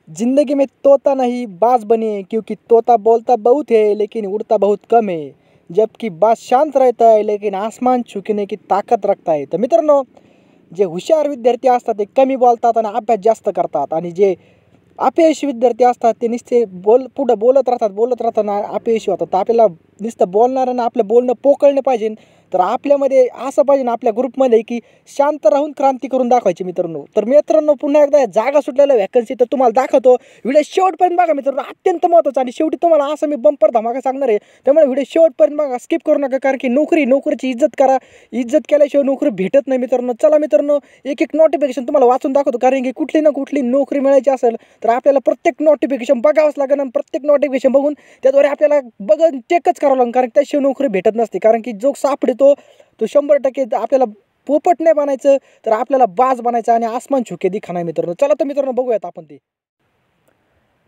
जिंदगी में तोता नहीं बाज बने, क्योंकि तोता बोलता बहुत है लेकिन उड़ता बहुत कम है, जबकि बाज शांत रहता है लेकिन आसमान छूने की ताकद रखता है. तर मित्रांनो, जे हुशार विद्यार्थी असतात ते कमी बोलतात आणि अभ्यास जास्त करतात, आणि जे अपयशी विद्यार्थी असतात ते नुसते पुढं बोलत राहताना अपयशी होतात. तर आपल्याला नुसतं बोलणाऱ्यांना आपलं बोलणं पोकळलं पाहिजे. तर आपल्यामध्ये असं पाहिजे ना, आपल्या ग्रुपमध्ये की शांत राहून क्रांती करून दाखवायची मित्रांनो. तर मित्रांनो, पुन्हा एकदा जागा सुटलेल्या व्हॅकन्सी तर तुम्हाला दाखवतो. व्हिडिओ शेवटपर्यंत बघा मित्रांनो, अत्यंत महत्त्वाचं. आणि शेवटी तुम्हाला असं मी बंपर धमाका सांगणार आहे, त्यामुळे व्हिडिओ शेवटपर्यंत बघा, स्किप करू नका. कारण की नोकरीची इज्जत करा. इज्जत केल्याशिवाय नोकरी भेटत नाही मित्रांनो. चला मित्रांनो, एक नोटिफिकेशन तुम्हाला वाचून दाखवतो. कारण की कुठली ना कुठली नोकरी मिळायची असेल तर आपल्याला प्रत्येक नोटिफिकेशन बघावंच लागेल, आणि प्रत्येक नोटिफिकेशन बघून त्याद्वारे आपल्याला चेकच करावं लागेल. कारण त्याशिवाय नोकरी भेटत नसते. कारण की जो सापडतो तो 100% आपल्याला पोपट नाही बनायचं, तर आपल्याला बाज बनायचं आणि आसमान छुके दिखा नाही मित्रांनो. चला तर मित्रांनो, बघूयात आपण ते.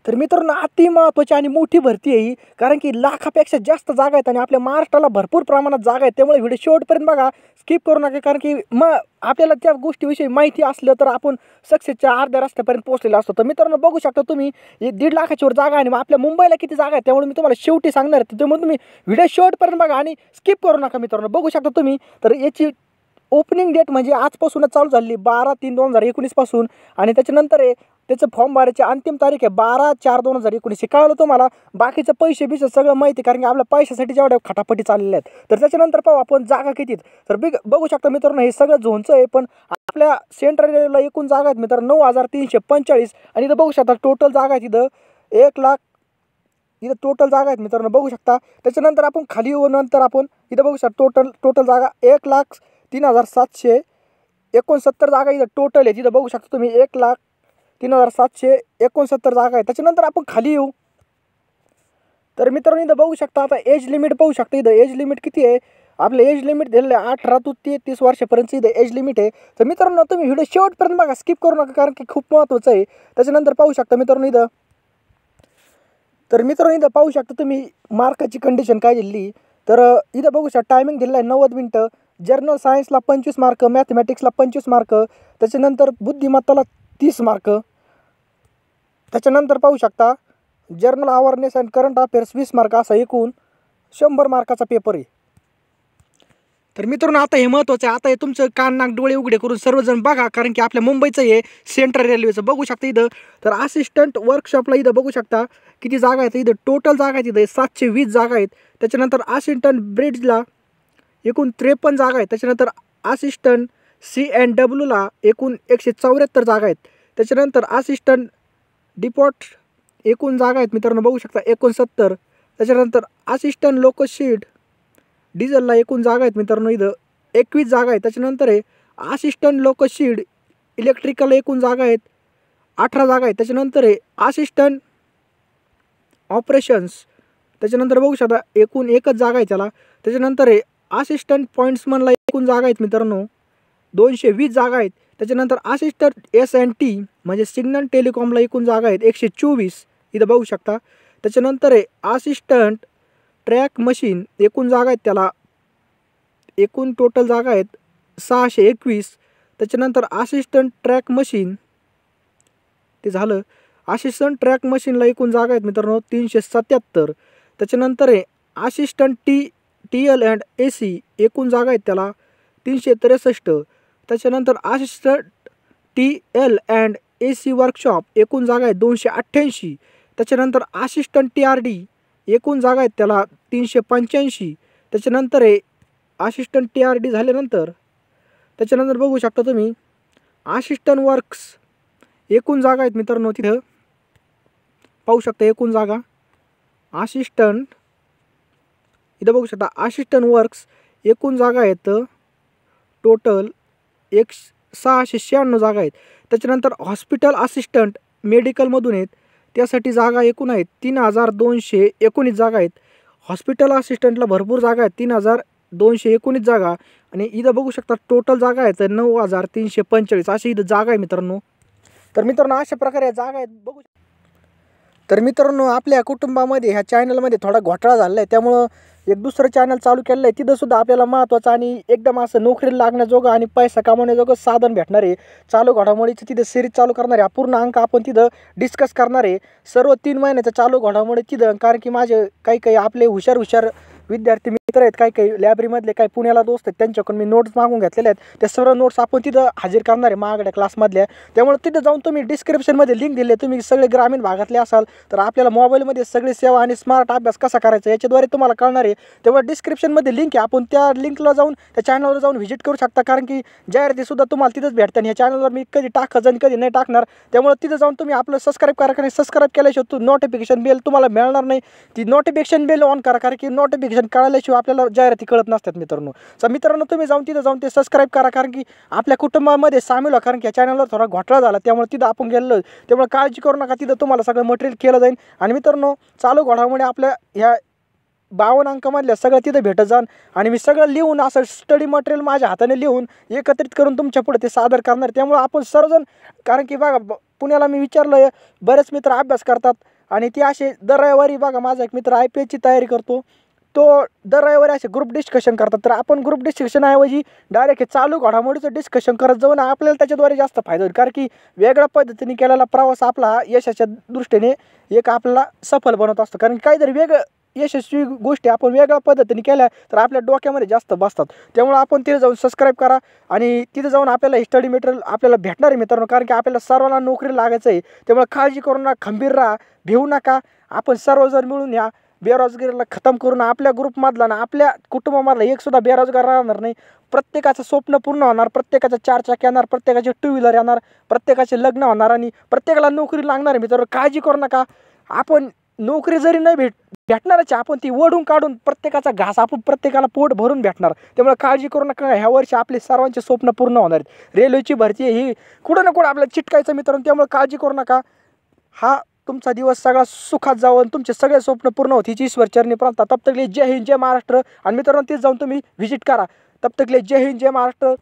तर मित्रांनो, अति महत्त्वाची आणि मोठी भरती आहे ही. कारण की लाखापेक्षा जास्त जागा आहेत आणि आपल्या महाराष्ट्राला भरपूर प्रमाणात जागा आहेत. त्यामुळे व्हिडिओ शेवटपर्यंत बघा, स्किप करू नका. कारण की मग आपल्याला त्या गोष्टीविषयी माहिती असलं तर आपण सक्सेसच्या अर्ध्या रस्त्यापर्यंत पोहोचलेला असतो. तर मित्रांनो, बघू शकता तुम्ही, 1.5 लाखाच्या वर जागा आहे. आणि मग आपल्या मुंबईला किती जागा आहे त्यामुळे मी तुम्हाला शेवटी सांगणार आहे. त्यामुळे तुम्ही व्हिडिओ शेवटपर्यंत बघा आणि स्किप करू नका मित्रांनो. बघू शकता तुम्ही, तर याची ओपनिंग डेट म्हणजे आजपासूनच चालू झाली, 12/3/2019 पासून. आणि त्याच्यानंतर त्याचं फॉर्म भरायची अंतिम तारीख आहे 12/4/2019. कळलं तुम्हाला. बाकीचं पैसे सगळं माहिती, कारण की आपल्या पैशासाठी जेवढ्या खटापटी चाललेल्या आहेत. तर त्याच्यानंतर पाहू आपण जागा किती. तर बघू शकता मित्रांनो, हे सगळं झोनचं आहे. पण आपल्या सेंट्रल रेल्वेला एकूण जागा आहेत मित्रांनो 9,345. आणि इथं बघू शकता टोटल जागा आहेत इथं 1 लाख. इथं टोटल जागा आहेत मित्रांनो, बघू शकता. त्याच्यानंतर आपण खाली येऊ, नंतर आपण इथं बघू शकता टोटल जागा 1,03,769 जागा इथं टोटल आहे. तिथं बघू शकता तुम्ही 1,03,769 जागा आहे. त्याच्यानंतर आपण खाली येऊ. तर मित्रांनो, इथं बघू शकता आता एज लिमिट पाहू शकता. इथं एज लिमिट किती आहे, आपलं एज लिमिट दिलेलं आहे 18 ते 33 वर्षापर्यंत इथं एज लिमिट आहे. तर मित्रांनो, तुम्ही व्हिडिओ शेवटपर्यंत बघा, स्किप करू नका, कारण की खूप महत्त्वाचं आहे. त्याच्यानंतर पाहू शकता मित्रांनो इथं. तर मित्रांनो, इथं पाहू शकता तुम्ही मार्काची कंडिशन काय दिली. तर इथं बघू शकता टायमिंग दिलेला आहे 90 मिनटं. जनरल सायन्सला 25 मार्क, मॅथमॅटिक्सला 25 मार्क, त्याच्यानंतर बुद्धिमत्ताला 30 मार्क. त्याच्यानंतर पाहू शकता journal awareness and current affairs 20 mark, असा एकूण 100 मार्काचा पेपर आहे. तर मित्रांनो, आता हे महत्त्वाचं आहे. आता हे तुमचं कान नाक डोळे उघडे करून सर्वजण बघा, कारण की आपल्या मुंबईचं हे सेंट्रल रेल्वेचं बघू शकता इथं. तर असिस्टंट वर्कशॉपला इथं बघू शकता किती जागा आहेत. इथं टोटल जागा आहेत इथं 720 जागा आहेत. त्याच्यानंतर असिस्टंट ब्रिड्जला एकूण 53 जागा आहेत. त्याच्यानंतर असिस्टंट C&Wला एकूण 174 जागा आहेत. त्याच्यानंतर असिस्टंट डिपॉट एकूण जागा आहेत मित्रांनो, बघू शकता 69. त्याच्यानंतर असिस्टंट लोकोशीड डिझेलला एकूण जागा आहेत मित्रांनो इथं 21 जागा आहेत. त्याच्यानंतर असिस्टंट लोकोशीड इलेक्ट्रिकल एकूण जागा आहेत 18 जागा आहेत. त्याच्यानंतर असिस्टंट ऑपरेशन्स, त्याच्यानंतर बघू शकता एकूण 1च जागा आहे त्याला. त्याच्यानंतर असिस्टंट पॉईंट्समनला एकूण जागा आहेत मित्रांनो 220 जागा आहेत. त्याच्यानंतर असिस्टंट S&T म्हणजे सिग्नल टेलिकॉमला एकूण जागा आहेत 124 इथं बघू शकता. त्याच्यानंतर असिस्टंट ट्रॅक मशीन एकूण जागा आहेत त्याला, एकूण टोटल जागा आहेत 621. त्याच्यानंतर असिस्टंट ट्रॅक मशीन ते झालं. असिस्टंट ट्रॅक मशीनला एकूण जागा आहेत मित्रांनो 377. त्याच्यानंतर असिस्टंट TL अँड AC एकूण जागा आहेत त्याला 363. त्याच्यानंतर assistant TL and AC workshop एकूण जागा आहेत 288. त्याच्यानंतर असिस्टंट TRD एकूण जागा आहेत त्याला 385. त्याच्यानंतर असिस्टंट TRD झाल्यानंतर त्याच्यानंतर बघू शकता तुम्ही असिस्टंट वर्क्स एकूण जागा आहेत मित्रांनो, तिथं पाहू शकता एकूण जागा असिस्टंट इथं बघू शकता असिस्टंट वर्क्स एकूण जागा आहेत टोटल 696 जागा आहेत. त्याच्यानंतर हॉस्पिटल असिस्टंट मेडिकलमधून आहेत, त्यासाठी जागा एकूण आहेत 3,219 जागा आहेत. हॉस्पिटल असिस्टंटला भरपूर जागा आहेत 3,219 जागा. आणि इथं बघू शकता टोटल जागा आहेत 9,345 अशी इथं जागा आहे मित्रांनो. तर मित्रांनो, अशा प्रकारे जागा आहेत बघू. तर मित्रांनो, आपल्या कुटुंबामध्ये ह्या चॅनलमध्ये थोडा घोटाळा झाला आहे, त्यामुळं एक दुसरं चॅनल चालू केलेलं आहे, तिथंसुद्धा आपल्याला महत्त्वाचं आणि एकदम असं नोकरीला लागण्याजोगं आणि पैसा कमवण्याजोगं साधन भेटणार आहे. चालू घडामोडीचं तिथं सिरीज चालू करणार आहे. अपूर्ण अंक आपण तिथं डिस्कस करणार आहे. सर्व 3 महिन्याच्या चालू घडामोडी तिथं, कारण की माझे काही आपले हुशार विद्यार्थी मित्र आहेत, काही लायब्ररीमधले, काही पुण्याला दोस्त आहेत, त्यांच्याकडून मी नोट्स मागून घेतलेल्या आहेत. त्या सर्व नोट्स आपण तिथं हजर करणार आहे महागड्या क्लासमधल्या. त्यामुळे तिथं जाऊन तुम्ही डिस्क्रिप्शनमध्ये लिंक दिली आहे. तुम्ही सगळे ग्रामीण भागातले असाल तर आपल्याला मोबाईलमध्ये सगळी सेवा आणि स्मार्ट अभ्यास कसा करायचा याच्याद्वारे तुम्हाला कळणार आहे. त्यामुळे डिस्क्रिप्शनमध्ये लिंक आहे, आपण त्या लिंकला जाऊन त्या चॅनलवर जाऊन व्हिजिट करू शकता. कारण की जाहिरातीसुद्धा तुम्हाला तिथंच भेटतात. ह्या चॅनलवर मी कधी टाकायचं आणि कधी नाही टाकणार. त्यामुळे तिथं जाऊन तुम्ही आपलं सबस्क्राईब करा. कारण सबस्क्राईब केल्याशिवाय नोटिफिकेशन बेल तुम्हाला मिळणार नाही. ती नोटिफिकेशन बेल ऑन करा, कारण की नोटिफिकेशन कळाल्याशिवाय आपल्याला जाहिराती कळत नसतात मित्रांनो. तर मित्रांनो, तुम्ही जाऊन तिथं जाऊन ते सबस्क्राईब करा, कारण की आपल्या कुटुंबामध्ये सामील व्हा. कारण की या चॅनलवर थोडा घोटाळा झाला, त्यामुळे तिथं आपण गेलो. त्यामुळे काळजी करू नका, तिथं तुम्हाला सगळं मटेरियल केलं जाईल. आणि मित्रांनो, चालू घडामोडी आपल्या ह्या 52 अंकामधल्या सगळं तिथं भेटत जाण. आणि मी सगळं लिहून असं स्टडी मटेरियल माझ्या हाताने लिहून एकत्रित करून तुमच्या पुढे ते सादर करणार. त्यामुळे आपण सर्वजण, कारण की बघा पुण्याला मी विचारलं, बरेच मित्र अभ्यास करतात आणि ते असे दर रविवारी, बघा माझा एक मित्र IPSची तयारी करतो, तो दर रविवारी असे ग्रुप डिस्कशन करतात. तर आपण ग्रुप डिस्कशनऐवजी डायरेक्ट हे चालू घडामोडीचं डिस्कशन करत जाऊन आपल्याला त्याच्याद्वारे जास्त फायदा होईल. कारण की वेगळ्या पद्धतीने केलेला प्रवास आपला यशाच्या दृष्टीने एक आपल्याला सफल बनवत असतो. कारण काहीतरी वेगळं यशस्वी गोष्टी आपण वेगळ्या पद्धतीने केल्या तर आपल्या डोक्यामध्ये जास्त बसतात. त्यामुळे आपण तिथे जाऊन सबस्क्राईब करा आणि तिथे जाऊन आपल्याला स्टडी मटेरियल आपल्याला भेटणार आहे मित्रांनो. कारण की आपल्याला सर्वांना नोकरी लागायचं आहे. त्यामुळे काळजी करू नका, खंबीर राहा, भिवू नका. आपण सर्वजण मिळून या बेरोजगारीला खतम करून आपल्या ग्रुपमधला ना आपल्या कुटुंबामधला एकसुद्धा बेरोजगार राहणार नाही. प्रत्येकाचं स्वप्न पूर्ण होणार, प्रत्येकाचं 4 चाकी येणार, प्रत्येकाचे 2 व्हीलर येणार, प्रत्येकाचे लग्न होणार आणि प्रत्येकाला नोकरी लागणार आहे मित्रांनो. काळजी करू नका. आपण नोकरी जरी नाही भेटणारच, आपण ती ओढून काढून प्रत्येकाचा घास आपण प्रत्येकाला पोट भरून भेटणार. त्यामुळे काळजी करू नका. ह्या वर्षी आपले सर्वांचे स्वप्न पूर्ण होणार आहेत. रेल्वेची भरती ही कुठं ना कुठं आपल्याला चिटकायचं मित्रांनो. त्यामुळे काळजी करू नका. हा तुमचा दिवस सगळा सुखात जावं, तुमचे सगळे स्वप्न पूर्ण होत हीच ईश्वरचरणी प्रार्थना. तब तक लिए जय हिंद, जय महाराष्ट्र. आणि मित्रांनो, तिथे जाऊन तुम्ही व्हिजिट करा. तब तक लिए जय हिंद, जय महाराष्ट्र.